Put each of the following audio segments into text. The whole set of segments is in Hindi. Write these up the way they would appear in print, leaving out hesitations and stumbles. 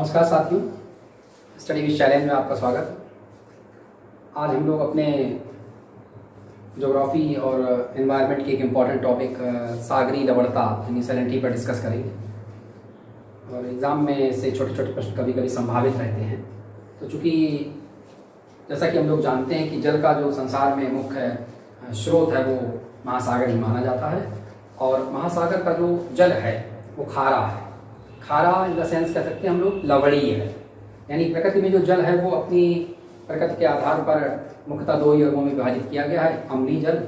नमस्कार साथियों, स्टडी विद चैलेंज में आपका स्वागत। आज हम लोग अपने ज्योग्राफी और एनवायरनमेंट के एक इम्पॉर्टेंट टॉपिक सागरी लवणता यानी सैलिनिटी पर डिस्कस करेंगे। और एग्ज़ाम में से छोटे छोटे प्रश्न कभी कभी संभावित रहते हैं। तो चूँकि जैसा कि हम लोग जानते हैं कि जल का जो संसार में मुख्य स्रोत है वो महासागर ही माना जाता है, और महासागर का जो जल है वो खारा है। खारा इन द सेंस कह सकते हैं हम लोग लवणीय है, यानी प्रकृति में जो जल है वो अपनी प्रकृति के आधार पर मुख्यतः दो ही वर्गों में विभाजित किया गया है, अम्लीय जल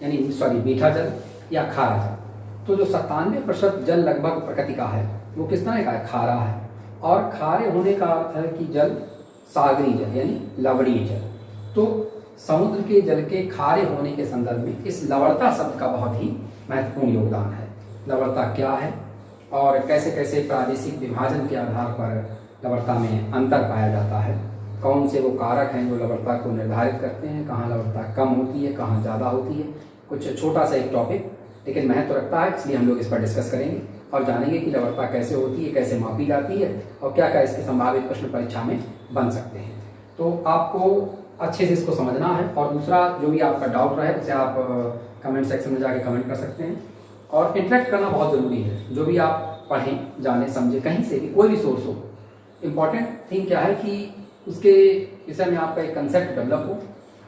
यानी मीठा जल या खारा जल। तो जो 97% जल लगभग प्रकृति का है वो किस तरह का है? खारा है। और खारे होने का अर्थ है कि जल सागरी जल यानी लवणीय जल। तो समुद्र के जल के खारे होने के संदर्भ में इस लवणता शब्द का बहुत ही महत्वपूर्ण योगदान है। लवणता क्या है और कैसे कैसे प्रादेशिक विभाजन के आधार पर लवणता में अंतर पाया जाता है, कौन से वो कारक हैं जो लवणता को निर्धारित करते हैं, कहाँ लवणता कम होती है, कहाँ ज़्यादा होती है। कुछ छोटा सा एक टॉपिक लेकिन महत्व रखता है, इसलिए हम लोग इस पर डिस्कस करेंगे और जानेंगे कि लवणता कैसे होती है, कैसे मापी जाती है और क्या क्या इसके संभावित प्रश्न परीक्षा में बन सकते हैं। तो आपको अच्छे से इसको समझना है। और दूसरा, जो भी आपका डाउट रहे उसे आप कमेंट सेक्शन में जाके कमेंट कर सकते हैं। और इंटरेक्ट करना बहुत ज़रूरी है। जो भी आप पढ़ें, जाने, समझें, कहीं से भी कोई भी सोर्स हो, इम्पॉर्टेंट थिंग क्या है कि उसके विषय में आपका एक कंसेप्ट डेवलप हो।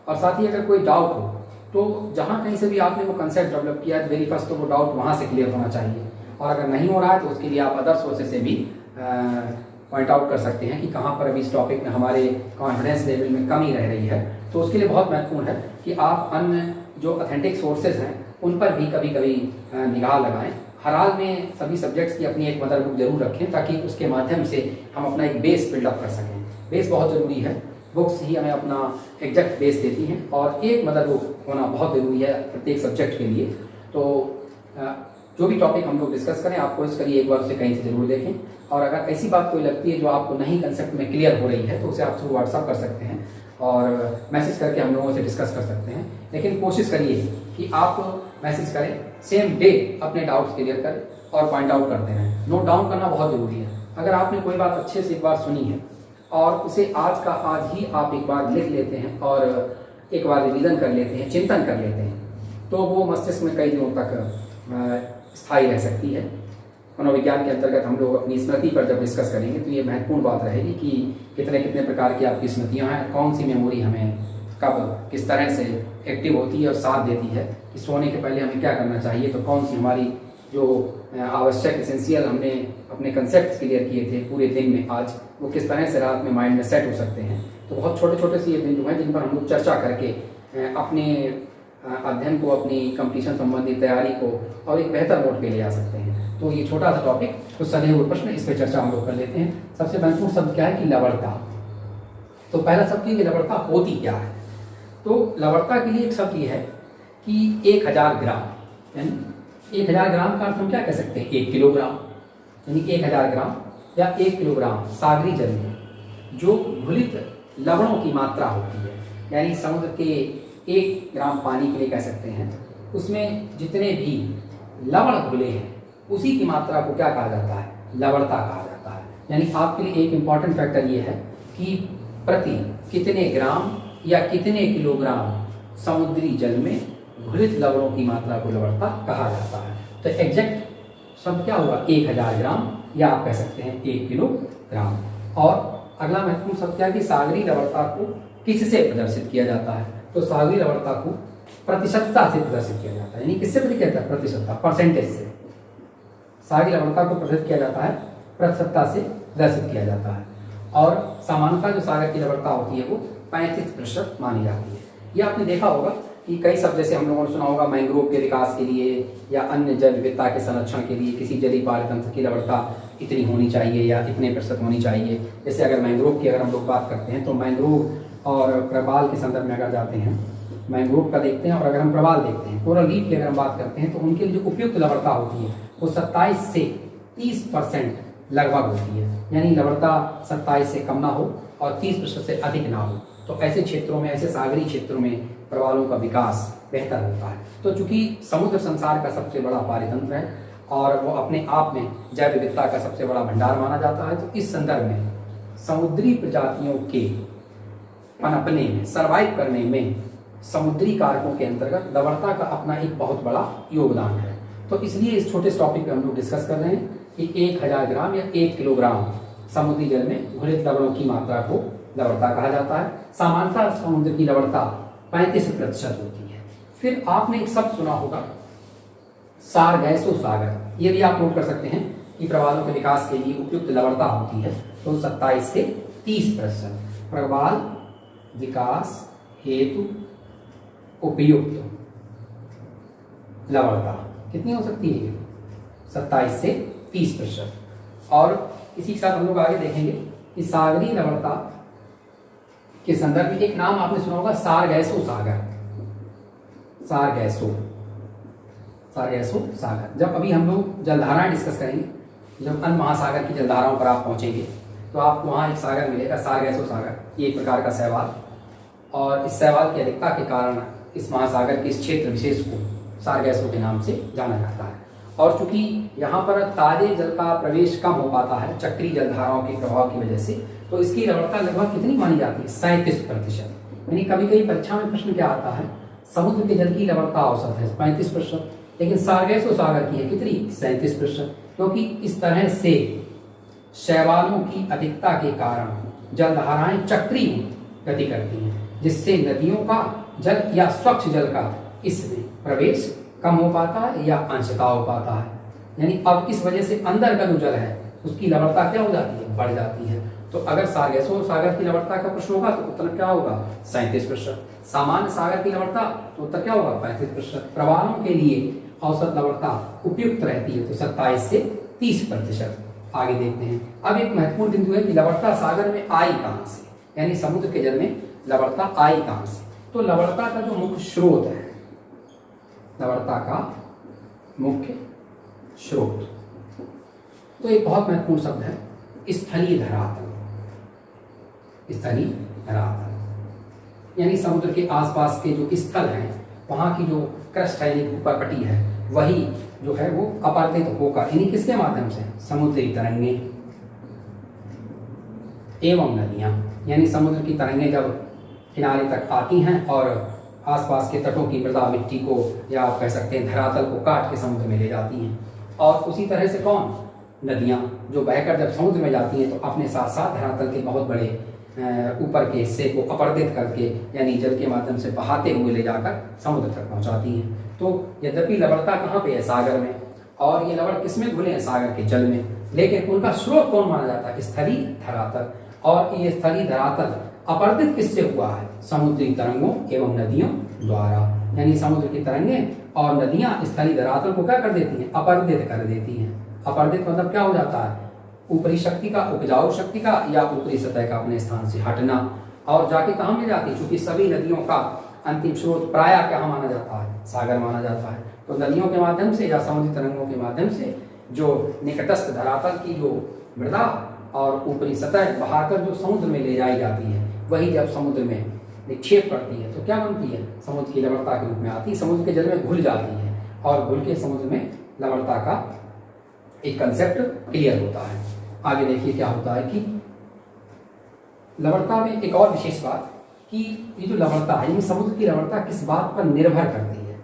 और साथ ही अगर कोई डाउट हो तो जहाँ कहीं से भी आपने वो कंसेप्ट डेवलप किया है, वेरी फर्स्ट तो वो डाउट वहाँ से क्लियर होना चाहिए। और अगर नहीं हो रहा है तो उसके लिए आप अदर सोर्सेज से भी पॉइंट आउट कर सकते हैं कि कहाँ पर अभी इस टॉपिक में हमारे कॉन्फिडेंस लेवल में कमी रह रही है। तो उसके लिए बहुत महत्वपूर्ण है कि आप अन्य जो ऑथेंटिक सोर्सेज हैं उन पर भी कभी कभी निगाह लगाएं। हर हाल में सभी सब्जेक्ट्स की अपनी एक मदर बुक जरूर रखें ताकि उसके माध्यम से हम अपना एक बेस बिल्डअप कर सकें। बेस बहुत ज़रूरी है। बुक्स ही हमें अपना एग्जैक्ट बेस देती हैं और एक मदर बुक होना बहुत ज़रूरी है प्रत्येक सब्जेक्ट के लिए। तो जो भी टॉपिक हम लोग डिस्कस करें, आपको इसके लिए एक बार उसे कहीं से ज़रूर देखें। और अगर ऐसी बात कोई लगती है जो आपको नहीं कंसेप्ट में क्लियर हो रही है तो उसे आप थ्रू व्हाट्सअप कर सकते हैं और मैसेज करके हम लोगों से डिस्कस कर सकते हैं। लेकिन कोशिश करिए कि आप मैसेज करें, सेम डे अपने डाउट्स क्लियर करें और पॉइंट आउट करते रहें। नोट डाउन करना बहुत ज़रूरी है। अगर आपने कोई बात अच्छे से एक बार सुनी है और उसे आज का आज ही आप एक बार लिख लेते हैं और एक बार रिवीजन कर लेते हैं, चिंतन कर लेते हैं, तो वो मस्तिष्क में कई दिनों तक स्थायी रह सकती है। मनोविज्ञान के अंतर्गत हम लोग अपनी स्मृति पर जब डिस्कस करेंगे तो ये महत्वपूर्ण बात रहेगी कि कितने कितने प्रकार की आपकी स्मृतियाँ हैं, कौन सी मेमोरी हमें कब किस तरह से एक्टिव होती है और साथ देती है कि सोने के पहले हमें क्या करना चाहिए। तो कौन सी हमारी जो आवश्यक एसेंशियल हमने अपने कंसेप्ट क्लियर किए थे पूरे दिन में, आज वो किस तरह से रात में माइंड में सेट हो सकते हैं। तो बहुत छोटे छोटे से ये दिन जो हैं जिन पर हम लोग चर्चा करके अपने अध्ययन को, अपनी कंपटीशन संबंधी तैयारी को और एक बेहतर मोड पे ले आ सकते हैं। तो ये छोटा सा टॉपिक, कुछ सने हुए प्रश्न, इस पर चर्चा हम लोग कर लेते हैं। सबसे महत्वपूर्ण शब्द क्या है कि लवणता। तो पहला शब्द ये कि लवणता होती क्या है। तो लवणता के लिए एक शब्द ये है कि 1000 ग्राम, यानी 1000 ग्राम का अर्थ हम क्या कह सकते हैं? 1 किलोग्राम। यानी 1000 ग्राम या 1 किलोग्राम सागरी जल में जो घुलित लवणों की मात्रा होती है, यानी समुद्र के 1 ग्राम पानी के लिए कह सकते हैं उसमें जितने भी लवण घुले हैं उसी की मात्रा को क्या कहा जाता है? लवणता कहा जाता है। यानी आपके लिए एक इम्पॉर्टेंट फैक्टर ये है कि प्रति कितने ग्राम या कितने किलोग्राम समुद्री जल में घुलित लवणों की मात्रा को लवणता कहा जाता है। तो एग्जैक्ट शब्द क्या हुआ? 1000 ग्राम या आप कह सकते हैं 1 किलोग्राम। और अगला महत्वपूर्ण शब्द क्या है कि सागरी लवणता को किससे प्रदर्शित किया जाता है? तो सागरी लवणता को प्रतिशतता से प्रदर्शित किया जाता है। यानी किससे प्रदर्शित किया जाता है? प्रतिशतता, परसेंटेज से। सागरी लवणता को प्रदर्शित किया जाता है, प्रतिशतता से प्रदर्शित किया जाता है। और सामान्यतः जो सागर की लवणता होती है वो 35% मानी जाती है। ये आपने देखा होगा कि कई शब्द, जैसे हम लोगों ने सुना होगा मैंग्रोव के विकास के लिए या अन्य जैव विविधता के संरक्षण के लिए किसी जलीय पारतंत्र की लवणता इतनी होनी चाहिए या इतने प्रतिशत होनी चाहिए। जैसे अगर मैंग्रोव की अगर हम लोग बात करते हैं तो मैंग्रोव और प्रवाल के संदर्भ में अगर जाते हैं, मैंग्रोव का देखते हैं और अगर हम प्रवाल देखते हैं, कोरल रीफ की अगर हम बात करते हैं तो उनके लिए जो उपयुक्त लवणता होती है वो 27 से 30% लगभग होती है। यानी लवणता 27 से कम ना हो और 30% से अधिक ना हो। तो ऐसे क्षेत्रों में, ऐसे सागरी क्षेत्रों में प्रवालों का विकास बेहतर होता है। तो चूंकि समुद्र संसार का सबसे बड़ा पारितंत्र है और वो अपने आप में जैव विविधता का सबसे बड़ा भंडार माना जाता है। तो इस संदर्भ में समुद्री प्रजातियों के पनपने में, सर्वाइव करने में समुद्री कारकों के अंतर्गत लवणता का अपना एक बहुत बड़ा योगदान है। तो इसलिए इस छोटे टॉपिक पे हम लोग डिस्कस कर रहे हैं कि 1000 ग्राम या 1 किलोग्राम समुद्री जल में घुलित लवणों की मात्रा को लवणता कहा जाता है। सामान्यतः समुद्र की लवणता 35% होती है। फिर आपने एक शब्द सुना होगा सारगैसो सागर, ये भी आप नोट कर सकते हैं कि प्रवालों के विकास के लिए उपयुक्त लवणता होती है तो 27 से 30%। प्रवाल विकास हेतु उपयुक्त लवणता कितनी हो सकती है? 27 से 30%। और इसी के साथ हम लोग आगे देखेंगे कि सागरीय लवणता के संदर्भ में एक नाम आपने सुना होगा सारगैसो सागर। सारगैसो सागर। जब अभी हम लोग जलधाराएं डिस्कस करेंगे, जब अन्य महासागर की जलधाराओं पर आप पहुंचेंगे तो आपको वहाँ एक सागर मिलेगा सारगैसो सागर, ये एक प्रकार का शैवाल। और इस शैवाल की अधिकता के कारण इस महासागर के इस क्षेत्र विशेष को सारगैसो के नाम से जाना जाता है। और चूंकि यहाँ पर ताजे जल का प्रवेश कम हो पाता है चक्रीय जलधाराओं के प्रभाव की वजह से, तो इसकी लवणता लगभग कितनी मानी जाती है? 37%। यानी कभी कभी परीक्षा में प्रश्न क्या आता है, समुद्र के जल की लवणता औसत है 35%, लेकिन सारगैसो सागर की है कितनी? 37%। क्योंकि इस तरह से शैवालों की अधिकता के कारण जलधाराएं चक्रीय गति करती हैं, जिससे नदियों का जल या स्वच्छ जल का इसमें प्रवेश कम हो पाता है या अंशतः हो पाता है। यानी अब इस वजह से अंदर का जो जल है उसकी लवणता क्या हो जाती है? बढ़ जाती है। तो अगर सारगैसो सागर की लवणता का प्रश्न होगा तो उत्तर क्या होगा? 37%। सामान्य सागर की लवणता तो उत्तर क्या होगा? 35%। प्रवालों के लिए औसत लवणता उपयुक्त रहती है तो 27 से 30%। आगे देखते हैं। अब एक महत्वपूर्ण बिंदु है कि लवणता सागर में आई कहां से, यानी समुद्र के जल में लवणता आई कहां से? तो लवणता का जो मुख्य स्रोत है, लवणता का मुख्य स्रोत, तो एक बहुत महत्वपूर्ण शब्द है स्थलीय धरातल। स्थलीय धरातल यानी समुद्र के आसपास के जो स्थल हैं वहां की जो क्रस्ट है, ऊपरपट्टी है, वही जो है वो अपरदित होकर इन्हीं किसके माध्यम से? समुद्री तरंगे एवं नदियां। यानी समुद्र की तरंगे जब किनारे तक आती हैं और आसपास के तटों की मृदा मिट्टी को या आप कह सकते हैं धरातल को काट के समुद्र में ले जाती हैं। और उसी तरह से कौन? नदियां, जो बहकर जब समुद्र में जाती हैं तो अपने साथ साथ धरातल के बहुत बड़े ऊपर के हिस्से को अपरदित करके यानी जल के माध्यम से बहाते हुए ले जाकर समुद्र तक पहुंचाती हैं। तो यद्यपि लवणता कहाँ पे है? सागर में। और ये लवण किसमें घुले हैं? सागर के जल में। लेकिन उनका स्रोत कौन माना जाता है? स्थलीय धरातल। और ये स्थलीय धरातल अपरदित किससे हुआ है? समुद्री तरंगों एवं नदियों द्वारा। यानी समुद्र की तरंगें और नदियां स्थलीय धरातल को क्या कर देती हैं? अपरदित कर देती हैं। अपरदित मतलब क्या हो जाता है? ऊपरी शक्ति का, उपजाऊ शक्ति का या ऊपरी सतह का अपने स्थान से हटना और जाके कहाँ मिल जाती है? क्योंकि सभी नदियों का अंतिम स्रोत प्रायः क्या माना जाता है? सागर माना जाता है। तो नदियों के माध्यम से या समुद्री तरंगों के माध्यम से जो निकटस्थ धरातल की जो मृदा और ऊपरी सतह बहाकर जो समुद्र में ले जाई जाती है, वही जब समुद्र में निक्षेप करती है तो क्या बनती है? समुद्र की लवणता के रूप में आती है, समुद्र के जल में घुल जाती है और घुल के समुद्र में लवणता का एक कंसेप्ट क्लियर होता है। आगे देखिए क्या होता है कि लवणता में एक और विशेष बात कि ये जो लवणता है, यानी समुद्र की लवणता किस बात पर निर्भर करती है।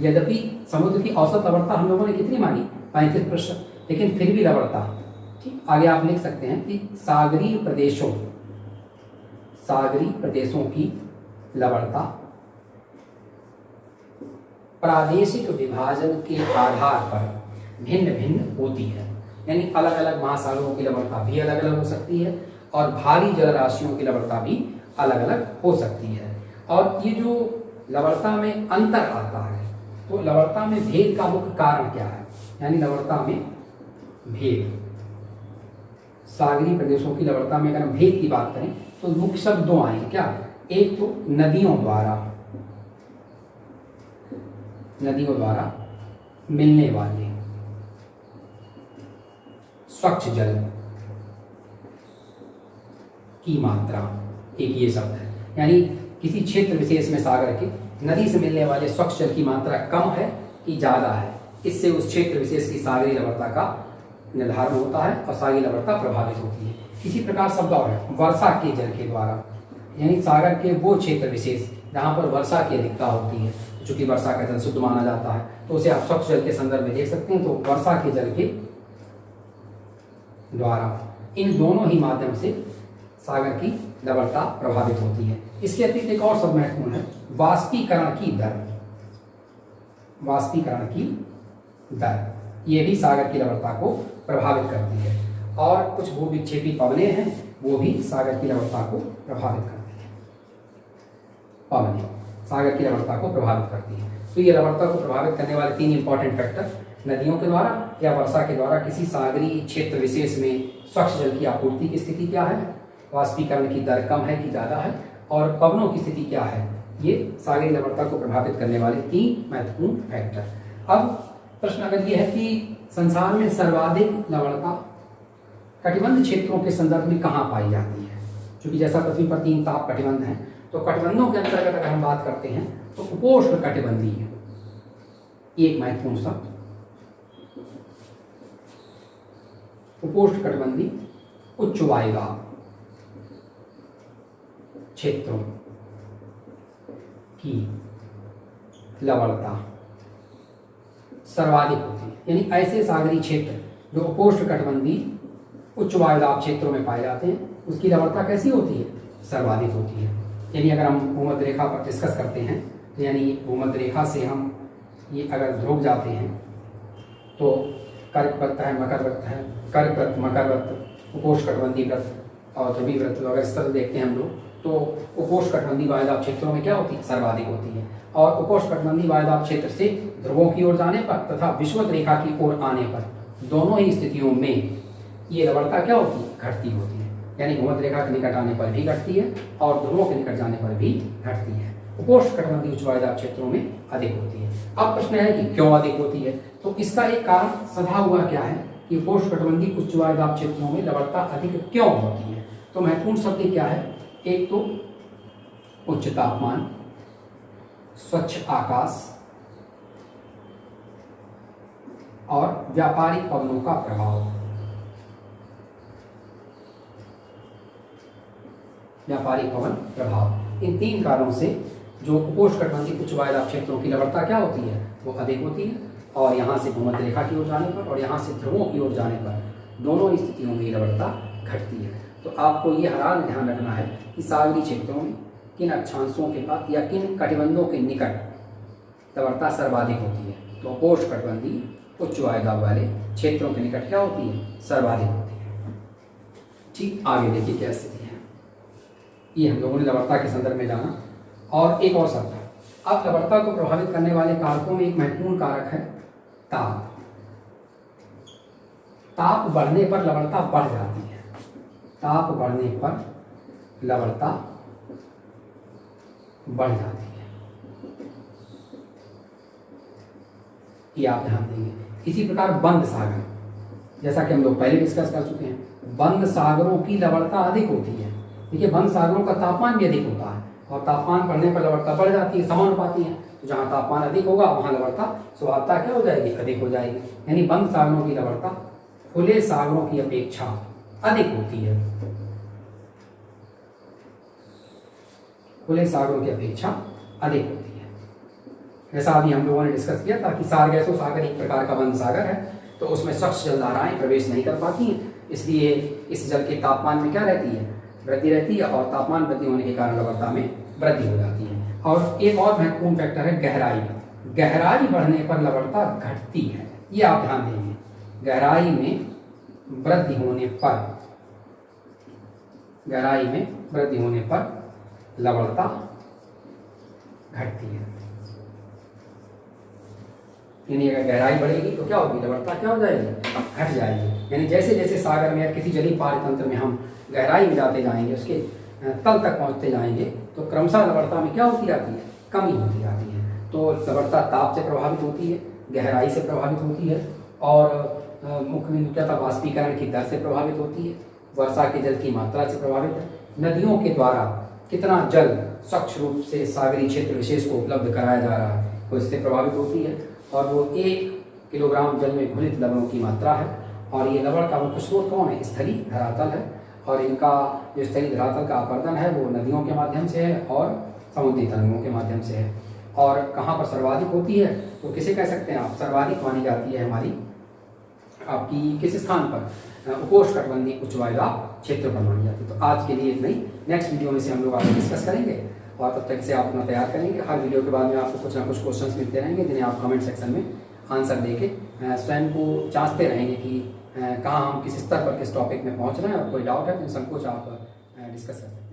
यद्यपि समुद्र की औसत लवणता हम लोगों ने कितनी मानी? 35%, लेकिन फिर भी लवणता, ठीक आगे आप लिख सकते हैं कि सागरीय प्रदेशों की लवणता प्रादेशिक विभाजन के आधार पर भिन्न भिन्न होती है। यानी अलग अलग महासागरों की लवणता भी अलग अलग हो सकती है और भारी जल राशियों की लवणता भी अलग अलग हो सकती है। और ये जो लवणता में अंतर आता है, तो लवणता में भेद का मुख्य कारण क्या है? यानी लवणता में भेद, सागरीय प्रदेशों की लवणता में अगर हम भेद की बात करें तो मुख्य शब्द दो आएंगे। क्या? एक तो नदियों द्वारा मिलने वाले स्वच्छ जल की मात्रा, एक ये शब्द है। यानी किसी क्षेत्र विशेष में सागर के नदी से मिलने वाले स्वच्छ जल की मात्रा कम है कि ज़्यादा है, इससे उस क्षेत्र विशेष की सागरीय लवणता का निर्धारण होता है और सागरीय लवणता प्रभावित होती है। इसी प्रकार शब्द और है वर्षा के जल के द्वारा, यानी सागर के वो क्षेत्र विशेष जहाँ पर वर्षा की अधिकता होती है, चूंकि वर्षा का जल शुद्ध माना जाता है तो उसे आप स्वच्छ जल के संदर्भ में देख सकते हैं। तो वर्षा के जल के द्वारा इन दोनों ही माध्यम से सागर की लवणता प्रभावित होती है। इसके अतिरिक्त एक और शब्द महत्वपूर्ण है वाष्पीकरण की दर। वाष्पीकरण की दर ये भी सागर की लवणता को प्रभावित करती है, और कुछ भूविक्षेपी पवनें हैं वो भी सागर की लवणता को प्रभावित करती है। पवनें सागर की लवणता को प्रभावित करती है। तो ये लवणता को प्रभावित करने वाले 3 इंपॉर्टेंट फैक्टर, नदियों के द्वारा या वर्षा के द्वारा किसी सागरीय क्षेत्र विशेष में स्वच्छ जल की आपूर्ति की स्थिति क्या है, वाष्पीकरण की दर कम है कि ज़्यादा है, और पवनों की स्थिति क्या है, ये सागरीय लवणता को प्रभावित करने वाले 3 महत्वपूर्ण फैक्टर। अब प्रश्न अगर ये है कि संसार में सर्वाधिक लवणता कटिबंध क्षेत्रों के संदर्भ में कहाँ पाई जाती है, क्योंकि जैसा पृथ्वी पर 3 ताप कटिबंध हैं, तो कटिबंधों के अंतर्गत अगर हम बात करते हैं तो उपोष्ण कटिबंधी है एक महत्वपूर्ण शब्द। उपोष्ण कटिबंधी उच्च वायुदाब क्षेत्रों की लवणता सर्वाधिक होती है, यानी ऐसे सागरीय क्षेत्र जो उपोष्ण कटिबंधी उच्च वायुदाब क्षेत्रों में पाए जाते हैं उसकी लवणता कैसी होती है, सर्वाधिक होती है। यानी अगर हम भूमध्य रेखा पर डिस्कस करते हैं तो यानी भूमध्य रेखा से हम ये अगर ध्रुव जाते हैं तो कर्क व्रत है, मकर व्रत है, कर्क व्रत, मकर व्रत, उपोष्ण कटिबंधी व्रत और ध्रुवीय व्रत अगर इस तरह देखते हैं हम लोग, तो उपोष्ण कटिबंधी वायुदाब क्षेत्रों में क्या होती है, सर्वाधिक होती है। और उपोष्ण कटिबंधी वायुदाब क्षेत्र से ध्रुवों की ओर जाने पर तथा विषुवत रेखा की ओर आने पर दोनों ही स्थितियों में ये लवणता क्या होती है, घटती होती है। यानी भूमध्य रेखा के निकट आने पर भी घटती है और ध्रुवों के निकट जाने पर भी घटती है। उपोष्ण कटिबंधी उच्च वायुदाब क्षेत्रों में अधिक होती है। अब प्रश्न है कि क्यों अधिक होती है, तो इसका एक कारण सधा हुआ क्या है कि उपोष्ण कटिबंधी उच्च वायुदाब क्षेत्रों में लवणता अधिक क्यों होती है। तो महत्वपूर्ण शब्द क्या है, एक तो उच्च तापमान, स्वच्छ आकाश और व्यापारिक पवनों का प्रभाव। व्यापारिक पवन प्रभाव, इन 3 कारणों से जो उपोष्ण कटिबंधी उच्च वायुदाब क्षेत्रों की लवणता क्या होती है, वो अधिक होती है। और यहाँ से भूमध्य रेखा की ओर जाने पर और यहाँ से ध्रुवों की ओर जाने पर दोनों स्थितियों में लवणता घटती है। तो आपको ये हर हाल में ध्यान रखना है कि सागरीय क्षेत्रों में किन अक्षांशों के पास या किन कटिबंधों के निकट लवणता सर्वाधिक होती है। तो उपोष्ण कटिबंधी उच्च वायुदाब वाले क्षेत्रों के निकट क्या होती है, सर्वाधिक होती है। ठीक, आगे देखिए क्या स्थिति है। ये हम लोगों ने लवणता के संदर्भ में जाना। और एक और शब्द है, अब लवणता को प्रभावित करने वाले कारकों में एक महत्वपूर्ण कारक है ताप। ताप बढ़ने पर लवणता बढ़ जाती है। ताप बढ़ने पर लवणता बढ़ जाती है, ये आप ध्यान देंगे। इसी प्रकार बंद सागर, जैसा कि हम लोग पहले डिस्कस कर चुके हैं, बंद सागरों की लवणता अधिक होती है। देखिए बंद सागरों का तापमान भी अधिक होता है और तापमान बढ़ने पर लवणता बढ़ जाती है, समानुपाती है। तो जहाँ तापमान अधिक होगा वहाँ लवणता स्वभावतः क्या हो जाएगी, अधिक हो जाएगी। यानी बंद सागरों की लवणता खुले सागरों की अपेक्षा अधिक होती है। खुले सागरों की अपेक्षा अधिक होती है। जैसा अभी हम लोगों ने डिस्कस किया था कि सारगैसो सागर एक प्रकार का बंद सागर है, तो उसमें स्वच्छ जलधाराएं प्रवेश नहीं कर पाती हैं, इसलिए इस जल के तापमान में क्या रहती है, वृद्धि रहती है और तापमान वृद्धि होने के कारण लवणता में वृद्धि हो जाती है। और एक और महत्वपूर्ण फैक्टर है गहराई। गहराई बढ़ने पर लवणता घटती है, ये आप ध्यान देंगे। गहराई में वृद्धि होने पर, गहराई में वृद्धि होने पर लवणता घटती है। यानी अगर गहराई बढ़ेगी तो क्या होगी, लवणता क्या हो जाएगी, घट जाएगी। यानी जैसे जैसे सागर में या किसी जलीय पार्य तंत्र में हम गहराई में जाते जाएंगे, उसके तल तक पहुंचते जाएंगे, तो क्रमशः लवणता में क्या होती जाती है, कमी होती जाती है। तो लवणता ताप से प्रभावित होती है, गहराई से प्रभावित होती है और मुख्य मुख्यतः वाष्पीकरण की दर से प्रभावित होती है, वर्षा के जल की मात्रा से प्रभावित है, नदियों के द्वारा कितना जल स्वच्छ रूप से सागरीय क्षेत्र विशेष को उपलब्ध कराया जा रहा है वो इससे प्रभावित होती है। और वो एक किलोग्राम जल में घुलित लवणों की मात्रा है। और ये लवण का मुख्य स्रोत कौन है? स्थलीय धरातल है। और इनका जो स्थलीय धरातल का अपर्दन है वो नदियों के माध्यम से है और समुद्री तरंगों के माध्यम से है। और कहाँ पर सर्वाधिक होती है तो किसे कह सकते हैं आप? सर्वाधिक मानी जाती है हमारी आपकी किस स्थान पर? उपोष्णकटिबंधीय उच्च वायुदाब क्षेत्र पर मानी जाती है। तो आज के लिए इतना ही। नेक्स्ट वीडियो में से हम लोग आगे डिस्कस करेंगे और तब तक से आप अपना तैयार करेंगे। हर वीडियो के बाद में आपको कुछ ना कुछ क्वेश्चंस मिलते रहेंगे जिन्हें आप कमेंट सेक्शन में आंसर देके स्वयं को जांचते रहेंगे कि कहाँ हम किस स्तर पर किस टॉपिक में पहुँच रहे हैं। और कोई डाउट है तो संकोच आप डिस्कस कर सकते हैं।